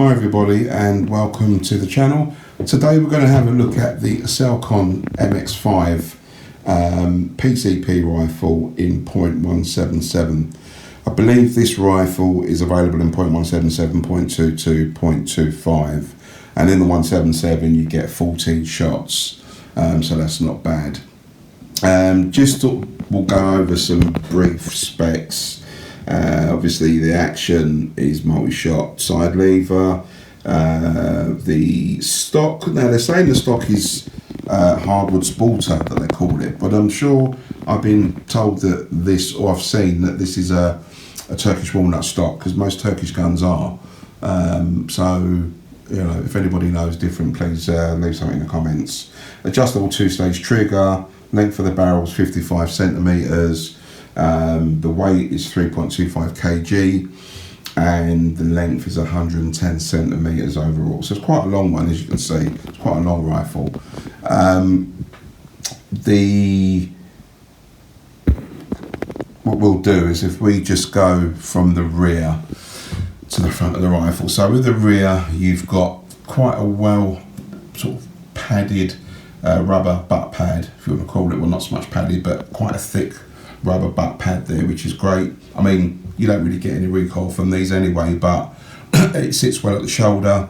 Hi everybody and welcome to the channel. Today we're going to have a look at the Aselkon MX5 PCP rifle in .177. I believe this rifle is available in .177, .22, .25, and in the 177 you get 14 shots, so that's not bad. We'll go over some brief specs. Obviously the action is multi-shot side lever. The stock, now they're saying the stock is hardwood sporter that they call it, but I'm sure I've been told that this, or I've seen that this is a Turkish walnut stock, because most Turkish guns are. So, you know, if anybody knows different, please leave something in the comments. Adjustable two-stage trigger, length of the barrel is 55 centimeters. The weight is 3.25 kg and the length is 110 centimeters overall, so it's quite a long one, as you can see. It's quite a long rifle. What we'll do is, if we just go from the rear to the front of the rifle, so with the rear you've got quite a well sort of padded rubber butt pad, if you want to call it. Well, not so much padded, but quite a thick rubber butt pad there, which is great. I mean, you don't really get any recoil from these anyway, but it sits well at the shoulder.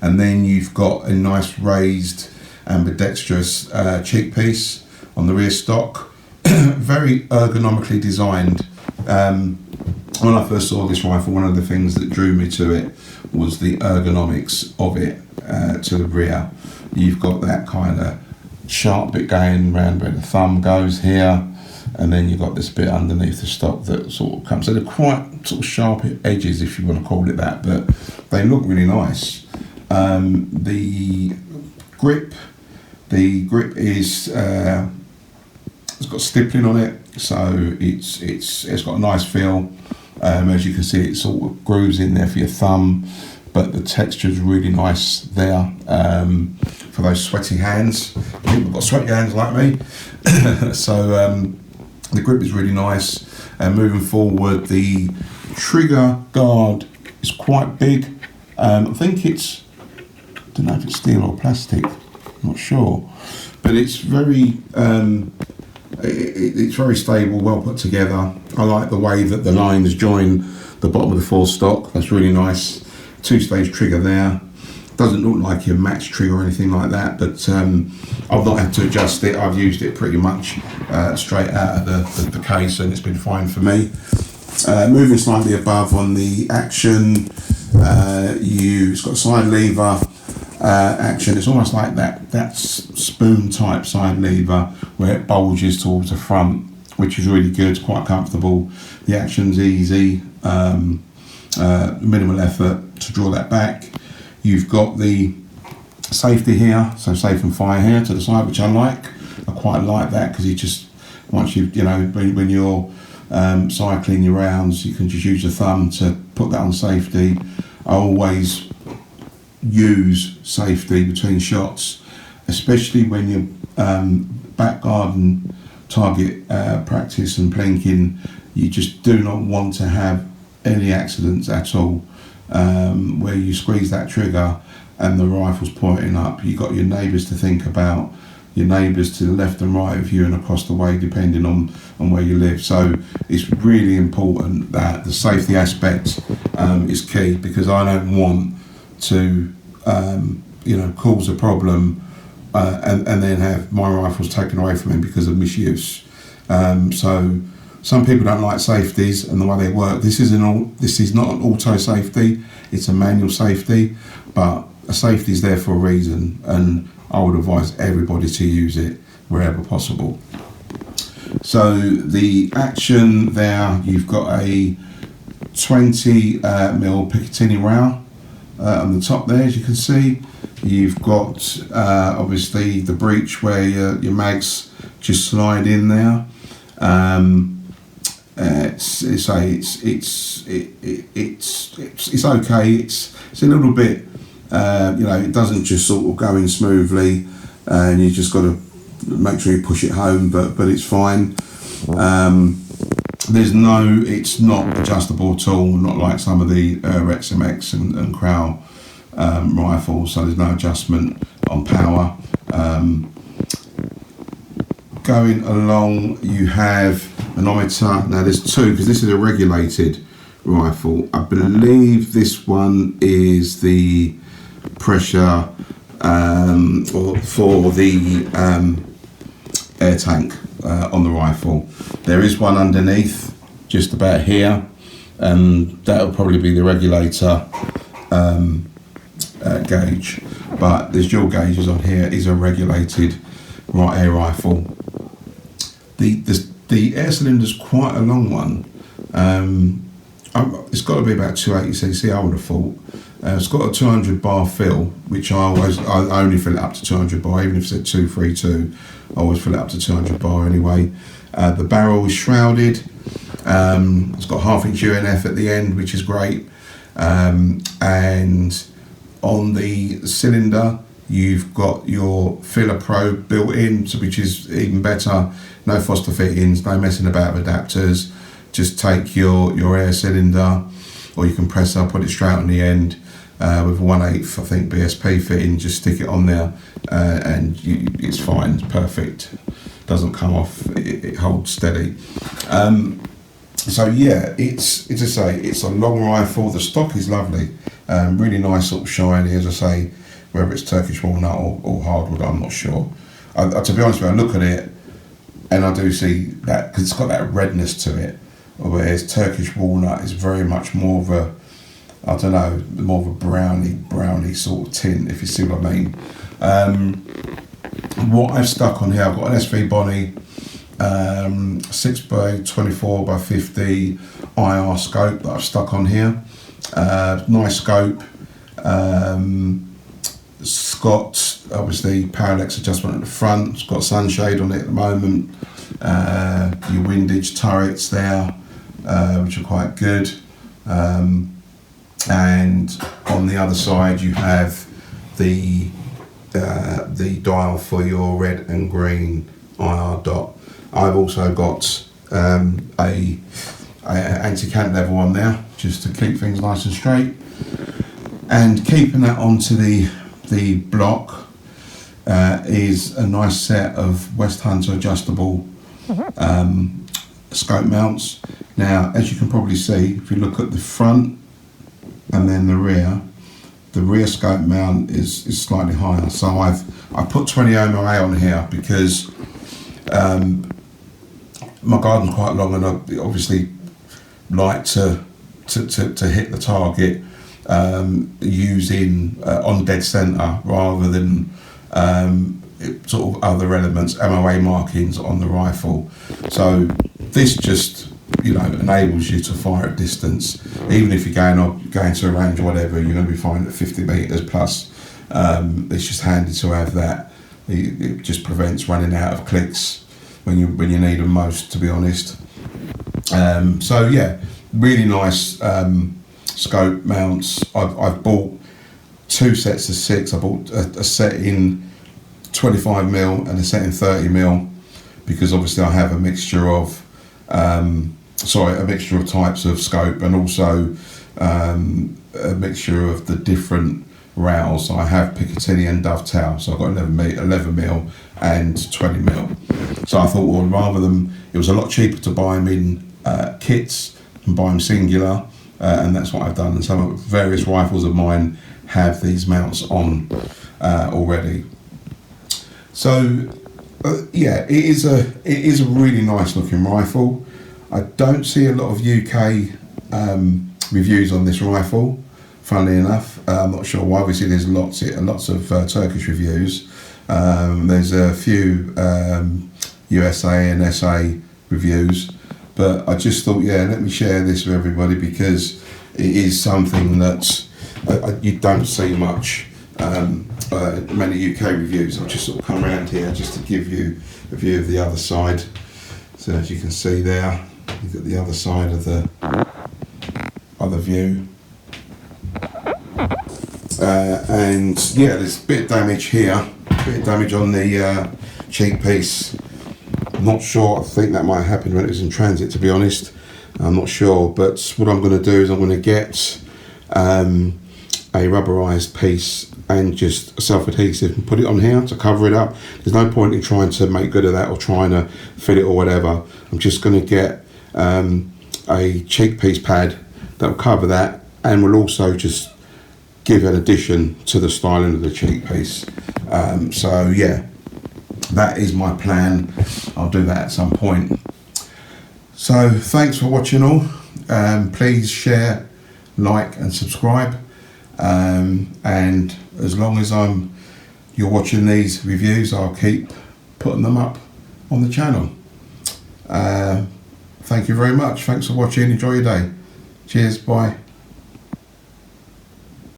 And then you've got a nice raised ambidextrous cheek piece on the rear stock. Very ergonomically designed. When I first saw this rifle, one of the things that drew me to it was the ergonomics of it to the rear. You've got that kind of sharp bit going around where the thumb goes here, and then you've got this bit underneath the stock that sort of comes. So they're quite sort of sharp edges, if you want to call it that, but they look really nice. The grip is it's got stippling on it, so it's got a nice feel. As you can see, it sort of grooves in there for your thumb, but the texture is really nice there for those sweaty hands. People have got sweaty hands like me. So the grip is really nice. And moving forward, the trigger guard is quite big. I think it's, I don't know if it's steel or plastic, I'm not sure, but it's very it's very stable, well put together. I like the way that the lines join the bottom of the forestock. That's really nice. Two-stage trigger there. Doesn't look like your match trigger or anything like that, but I've not had to adjust it. I've used it pretty much straight out of the case, and it's been fine for me. Moving slightly above on the action, it's got side lever action. It's almost like that spoon type side lever where it bulges towards the front, which is really good, quite comfortable. The action's easy, minimal effort to draw that back. You've got the safety here, so safe and fire here to the side, which I like. I quite like that, because you just, once you know, when you're cycling your rounds, you can just use your thumb to put that on safety. I always use safety between shots, especially when you're back garden target practice and plinking. You just do not want to have any accidents at all. Where you squeeze that trigger and the rifle's pointing up, you've got your neighbours to think about, your neighbours to the left and right of you and across the way, depending on where you live. So it's really important that the safety aspect is key, because I don't want to cause a problem and then have my rifles taken away from me because of misuse. So some people don't like safeties and the way they work. This is not an auto safety, it's a manual safety, but a safety is there for a reason, and I would advise everybody to use it wherever possible. So the action there, you've got a 20 mil Picatinny round on the top there, as you can see. You've got obviously the breech where your mags just slide in there. It's okay. It's a little bit, it doesn't just sort of go in smoothly, and you just got to make sure you push it home. But it's fine. it's not adjustable at all, not like some of the Rex MX and Crow rifles, so there's no adjustment on power. Going along, you have manometer. Now there's two, because this is a regulated rifle. I believe this one is the pressure or for the air tank on the rifle. There is one underneath, just about here, and that'll probably be the regulator gauge. But there's dual gauges on here. It is a regulated air rifle. The air cylinder is quite a long one. It's got to be about 280cc, I would have thought. It's got a 200 bar fill, which I only fill it up to 200 bar, even if it's at 232, I always fill it up to 200 bar anyway. The barrel is shrouded. It's got 1/2 inch UNF at the end, which is great. And on the cylinder, you've got your filler probe built in, which is even better. No Foster fittings, no messing about with adapters. Just take your air cylinder, or you can press up, put it straight on the end with 1/8, I think, BSP fitting. Just stick it on there, and it's fine. It's perfect. Doesn't come off. It holds steady. So yeah, it's as I say, it's a long rifle. The stock is lovely. Really nice, sort of shiny. As I say, whether it's Turkish walnut or hardwood, I'm not sure. To be honest with you, I look at it and I do see that, because it's got that redness to it. Whereas Turkish walnut is very much more of a, I don't know, more of a browny sort of tint, if you see what I mean. What I've stuck on here, I've got an SV Bonnie 6x24x50 IR scope that I've stuck on here. Nice scope. It's got obviously parallax adjustment at the front. It's got sunshade on it at the moment. Your windage turrets there, which are quite good. And on the other side you have the dial for your red and green IR dot. I've also got a anti-cant level on there, just to keep things nice and straight. And keeping that onto the block is a nice set of West Hunter adjustable scope mounts. Now, as you can probably see, if you look at the front and then the rear scope mount is slightly higher. So I put 20 MOA on here because my garden's quite long, and I obviously like to hit the target using on dead centre rather than sort of other elements, MOA markings on the rifle. So this just, enables you to fire at distance. Even if you're going to a range or whatever, you're going to be firing at 50 metres plus. It's just handy to have that. It just prevents running out of clicks when you need them most, to be honest. So yeah, really nice scope mounts. I've bought 2 sets of 6. I bought a set in 25mm and a set in 30mm, because obviously I have a mixture of types of scope, and also a mixture of the different rails. So I have Picatinny and Dovetail, so I've got 11mm and 20mm. So I thought, well, rather than, it was a lot cheaper to buy them in kits and buy them singular, and that's what I've done. And some various rifles of mine have these mounts on already. So yeah, it is a really nice looking rifle. I don't see a lot of UK reviews on this rifle, funnily enough. I'm not sure why. Obviously there's lots of Turkish reviews. There's a few USA and SA reviews, but I just thought, yeah, let me share this with everybody, because it is something that you don't see much. Many UK reviews. I'll just sort of come around here just to give you a view of the other side. So as you can see there, you've got the other side of the other view. And yeah, there's a bit of damage here, a bit of damage on the cheek piece I'm not sure. I think that might have happened when it was in transit, to be honest. I'm not sure, but what I'm going to do is I'm going to get a rubberized piece and just self-adhesive and put it on here to cover it up. There's no point in trying to make good of that or trying to fit it or whatever. I'm just going to get a cheek piece pad that will cover that and will also just give an addition to the styling of the cheek piece. So yeah, that is my plan. I'll do that at some point. So thanks for watching all. Please share, like and subscribe. And as long as you're watching these reviews, I'll keep putting them up on the channel. Thank you very much. Thanks for watching. Enjoy your day. Cheers. Bye.